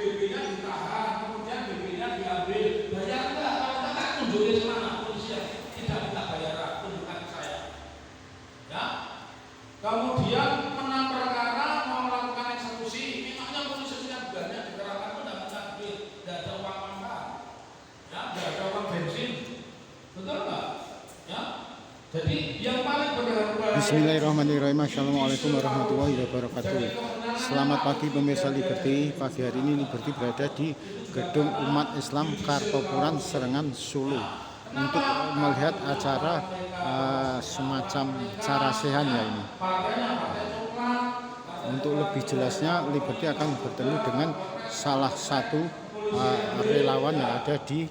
BP-nya ditahan, kemudian BP-nya diambil. Bayar enggak? Kalau enggak tunjukin mana polisi tidak minta bayaran, tunjukkan ke saya. Ya. Kemudian menang perkara mau melakukan eksekusi, memangnya polisi sudah banyak dikerahkan pun tidak bisa duit, tidak ada uang makan, ya, tidak ada uang bensin, betul nggak? Ya. Jadi yang paling benar-benar. Bismillahirrahmanirrahim. Assalamualaikum warahmatullahi wabarakatuh. Selamat pagi pemirsa Liberty. Pagi hari ini Liberty berada di Gedung Umat Islam Kartopuran Serengan Solo untuk melihat acara semacam carasehan ya ini. Untuk lebih jelasnya Liberty akan bertemu dengan salah satu relawan yang ada di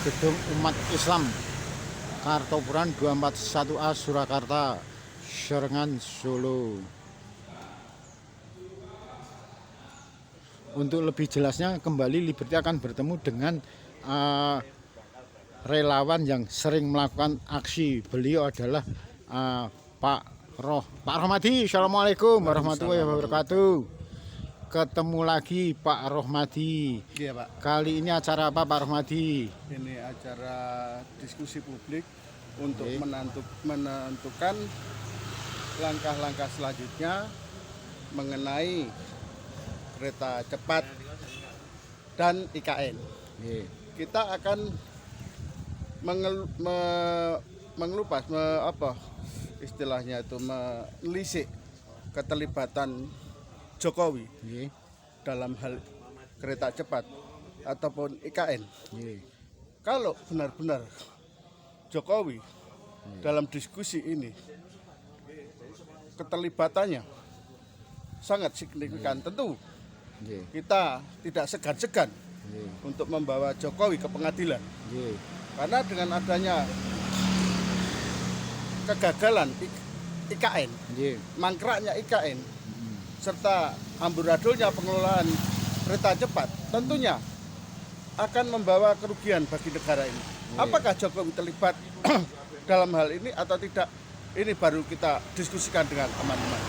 Gedung Umat Islam Kartopuran 241A Surakarta Serengan Solo. Untuk lebih jelasnya kembali Liberty akan bertemu dengan relawan yang sering melakukan aksi. Beliau adalah Pak Rohmadi. Assalamualaikum warahmatullahi wabarakatuh. Ketemu lagi Pak Rohmadi. Iya Pak. Kali ini acara apa Pak Rohmadi? Ini acara diskusi publik untuk menentukan langkah-langkah selanjutnya mengenai kereta cepat dan IKN. Kita akan mengelupas istilahnya itu menelisik keterlibatan Jokowi dalam hal kereta cepat ataupun IKN. Kalau benar-benar Jokowi dalam diskusi ini keterlibatannya sangat signifikan, tentu kita tidak segan-segan untuk membawa Jokowi ke pengadilan. Karena dengan adanya kegagalan IKN, mangkraknya IKN, serta amburadulnya pengelolaan kereta cepat, tentunya akan membawa kerugian bagi negara ini. Apakah Jokowi terlibat dalam hal ini atau tidak? Ini baru kita diskusikan dengan teman-teman.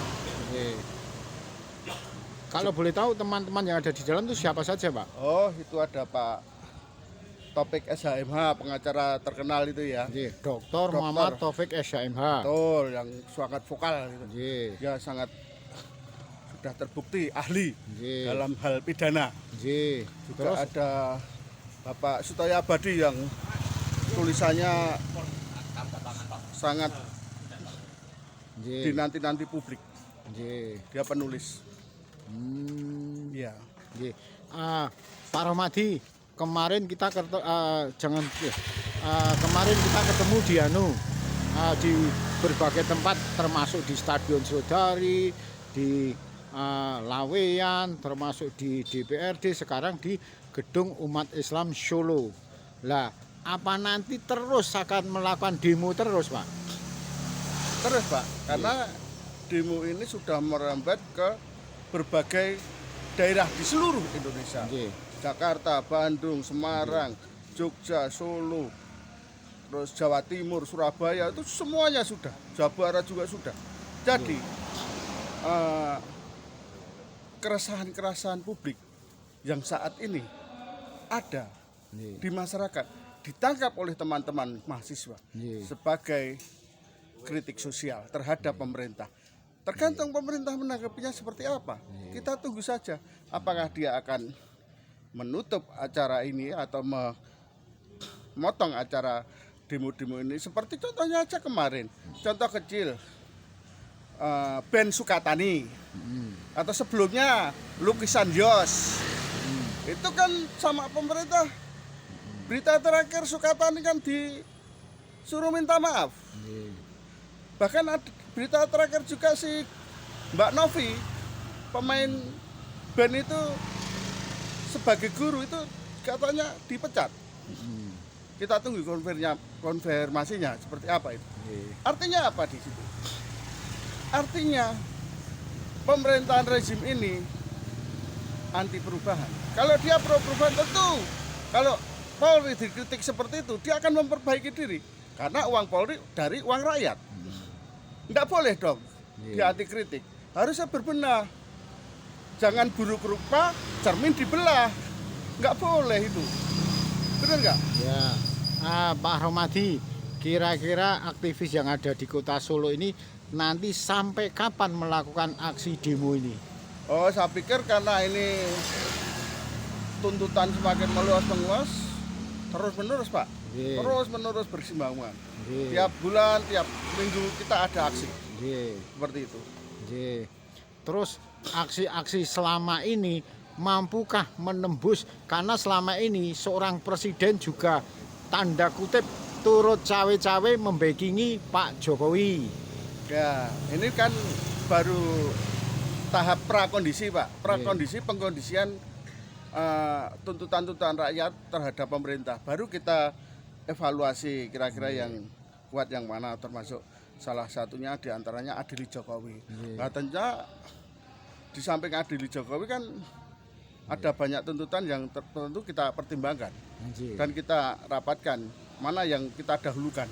Kalau boleh tahu teman-teman yang ada di dalam itu siapa saja Pak? Oh, itu ada Pak Taufik SHMH, pengacara terkenal itu ya. Dr. Muhammad Taufik SHMH. Betul, yang sangat vokal gitu. Ya sangat sudah terbukti ahli dalam hal pidana. Juga terus ada Bapak Sutoyo Abadi yang tulisannya sangat dinanti-nanti publik. Dia penulis. Ya. Pak Rohmadi, kemarin kita kemarin kita ketemu di berbagai tempat, termasuk di Stadion Sodari, di Laweyan, termasuk di DPRD, sekarang di Gedung Umat Islam Solo. Lah, apa nanti terus akan melakukan demo terus, Pak? Terus, Pak, karena demo ini sudah merambat ke berbagai daerah di seluruh Indonesia. Jakarta, Bandung, Semarang, Jogja, Solo, terus Jawa Timur, Surabaya, itu semuanya sudah. Jawa Barat juga sudah. Jadi keresahan-keresahan publik yang saat ini ada di masyarakat ditangkap oleh teman-teman mahasiswa sebagai kritik sosial terhadap pemerintah. Tergantung pemerintah menanggapinya seperti apa. Kita tunggu saja apakah dia akan menutup acara ini atau memotong acara demo-demo ini. Seperti contohnya aja kemarin, contoh kecil, band Sukatani, atau sebelumnya lukisan Yos. Itu kan sama pemerintah. Berita terakhir Sukatani kan disuruh minta maaf. Bahkan ada berita terakhir juga si Mbak Novi, pemain band itu sebagai guru itu katanya dipecat. Kita tunggu konfirmasinya seperti apa itu. Artinya apa di situ? Artinya pemerintahan rezim ini anti perubahan. Kalau dia pro perubahan tentu kalau Polri dikritik seperti itu dia akan memperbaiki diri karena uang Polri dari uang rakyat. Enggak boleh dong dia anti kritik. Harusnya berbenah. Jangan buruk rupa cermin dibelah. Enggak boleh itu. Benar nggak? Ya, Pak Romadi, kira-kira aktivis yang ada di Kota Solo ini nanti sampai kapan melakukan aksi demo ini? Oh, saya pikir karena ini tuntutan semakin meluas, terus-menerus Pak. Terus-menerus bersimbangan. Tiap bulan, tiap minggu kita ada aksi. Seperti itu. Terus aksi-aksi selama ini mampukah menembus, karena selama ini seorang presiden juga tanda kutip turut cawe-cawe membackingi Pak Jokowi. Ya, ini kan baru tahap prakondisi Pak, prakondisi pengkondisian tuntutan-tuntutan rakyat terhadap pemerintah. Baru kita evaluasi kira-kira yang kuat yang mana, termasuk salah satunya diantaranya adili Jokowi. Katanya di samping adili Jokowi kan ada banyak tuntutan yang tertentu kita pertimbangkan dan kita rapatkan mana yang kita dahulukan.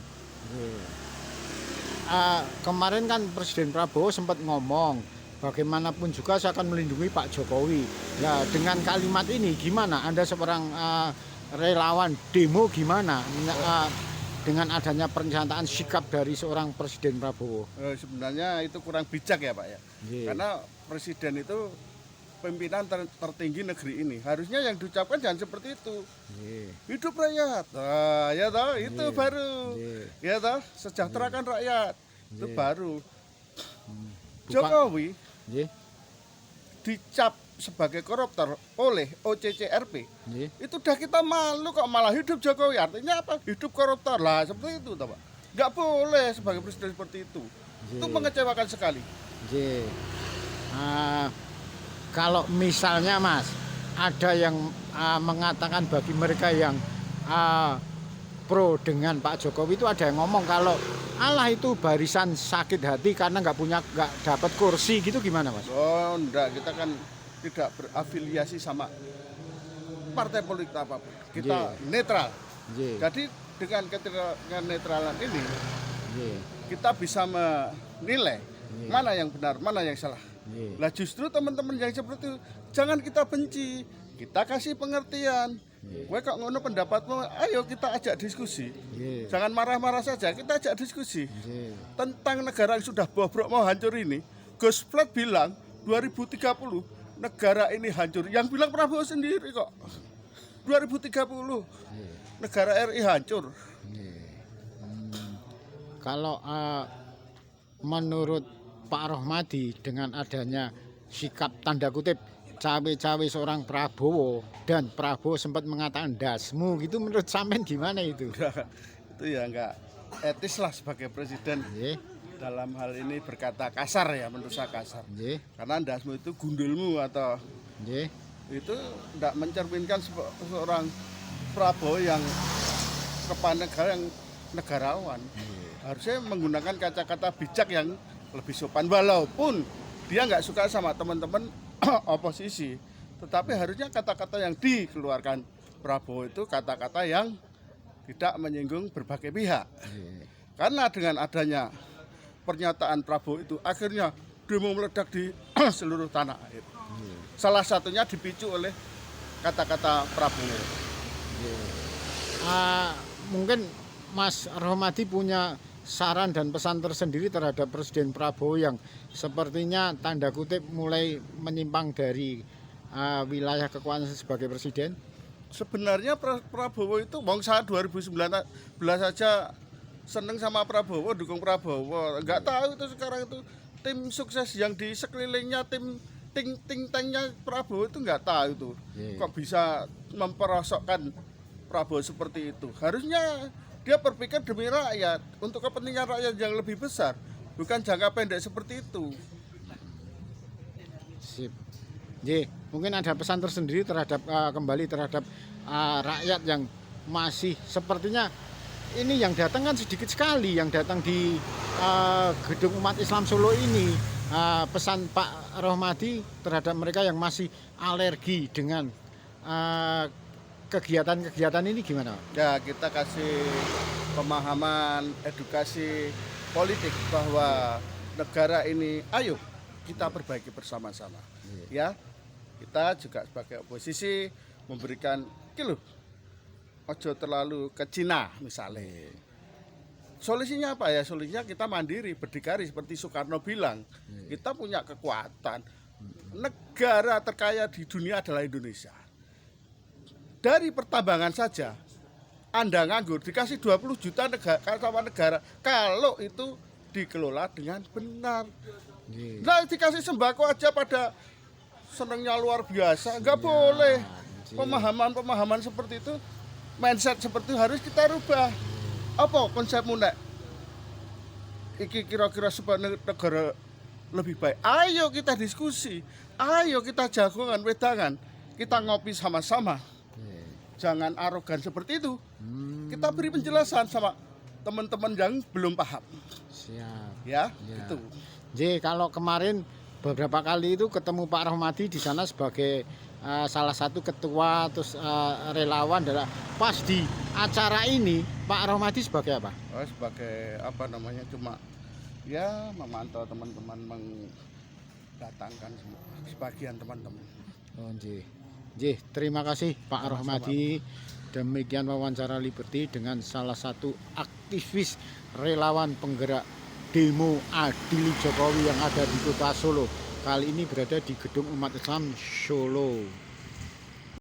Kemarin kan Presiden Prabowo sempat ngomong bagaimanapun juga saya akan melindungi Pak Jokowi. Ya, dengan kalimat ini gimana? Anda seorang relawan demo gimana dengan adanya pernyataan sikap dari seorang Presiden Prabowo? Sebenarnya itu kurang bijak ya Pak ya. Karena Presiden itu pimpinan tertinggi negeri ini. Harusnya yang diucapkan jangan seperti itu. Hidup rakyat. Ya toh, itu baru. Ya toh, sejahterakan rakyat. Itu baru. Jokowi dicap sebagai koruptor oleh OCCRP. Itu udah kita malu kok, malah hidup Jokowi. Artinya apa? Hidup koruptor lah, seperti itu toh Pak. Nggak boleh sebagai presiden seperti itu. Itu mengecewakan sekali. Kalau misalnya Mas, ada yang mengatakan bagi mereka yang pro dengan Pak Jokowi itu ada yang ngomong kalau Allah itu barisan sakit hati karena nggak dapat kursi gitu, gimana Mas? Oh enggak, kita kan tidak berafiliasi sama partai politik apapun. Kita netral. Jadi dengan netralan ini kita bisa menilai mana yang benar, mana yang salah. Lah justru teman-teman yang seperti itu jangan kita benci, kita kasih pengertian. Gue kok ngono pendapatmu, ayo kita ajak diskusi. Jangan marah-marah saja, kita ajak diskusi. Tentang negara yang sudah bobrok mau hancur ini, Gus Flat bilang 2030 negara ini hancur. Yang bilang Prabowo sendiri kok. 2030 negara RI hancur. Kalau menurut Pak Romadi dengan adanya sikap tanda kutip cawe-cawe seorang Prabowo dan Prabowo sempat mengatakan dasmu gitu, menurut sampean gimana itu? Itu ya enggak etis lah sebagai presiden. Dalam hal ini berkata kasar ya, menurut saya kasar. Karena dasmu itu gundulmu atau itu enggak mencerminkan seorang Prabowo yang kepala negara yang negarawan. Harusnya menggunakan kata-kata bijak yang lebih sopan, walaupun dia nggak suka sama teman-teman oposisi, tetapi harusnya kata-kata yang dikeluarkan Prabowo itu kata-kata yang tidak menyinggung berbagai pihak. Karena dengan adanya pernyataan Prabowo itu akhirnya demo meledak di seluruh tanah air. Salah satunya dipicu oleh kata-kata Prabowo. Mungkin Mas Romadi punya saran dan pesan tersendiri terhadap Presiden Prabowo yang sepertinya tanda kutip mulai menyimpang dari wilayah kekuasaan sebagai presiden? Sebenarnya Prabowo itu wong saat 2019 saja seneng sama Prabowo, dukung Prabowo. Enggak tahu itu sekarang itu tim sukses yang di sekelilingnya, tim tanknya Prabowo itu enggak tahu itu. Kok bisa memperosokkan Prabowo seperti itu? Harusnya dia berpikir demi rakyat, untuk kepentingan rakyat yang lebih besar, bukan jangka pendek seperti itu. Sip. Mungkin ada pesan tersendiri terhadap kembali terhadap rakyat yang masih sepertinya ini yang datang kan sedikit sekali yang datang di gedung umat Islam Solo ini. Pesan Pak Rohmadi terhadap mereka yang masih alergi dengan kegiatan-kegiatan ini gimana? Ya, kita kasih pemahaman, edukasi politik bahwa negara ini ayo kita perbaiki bersama-sama. Ya, kita juga sebagai oposisi memberikan ojo terlalu ke Cina misalnya. Solusinya apa ya? Solusinya kita mandiri, berdikari seperti Soekarno bilang. Kita punya kekuatan. Negara terkaya di dunia adalah Indonesia. Dari pertambangan saja, Anda nganggur dikasih 20 juta sama negara kalau itu dikelola dengan benar. Nah, dikasih sembako aja pada senangnya luar biasa, nggak boleh. Pemahaman seperti itu, mindset seperti itu harus kita rubah. Apa konsepmu nek? Iki kira-kira supaya negara lebih baik. Ayo kita diskusi, ayo kita jagongan, wedangan, kita ngopi sama-sama. Jangan arogan seperti itu. Kita beri penjelasan sama teman-teman yang belum paham. Siap. Ya. Itu. Jadi kalau kemarin beberapa kali itu ketemu Pak Rohmadi di sana sebagai salah satu ketua terus relawan adalah pas di acara ini Pak Rohmadi sebagai apa? Sebagai apa namanya, cuma ya memantau teman-teman, mendatangkan sebagian teman-teman. Terima kasih Pak Rohmadi. Demikian wawancara Liberty dengan salah satu aktivis relawan penggerak demo Adili Jokowi yang ada di Kota Solo. Kali ini berada di Gedung Umat Islam Solo.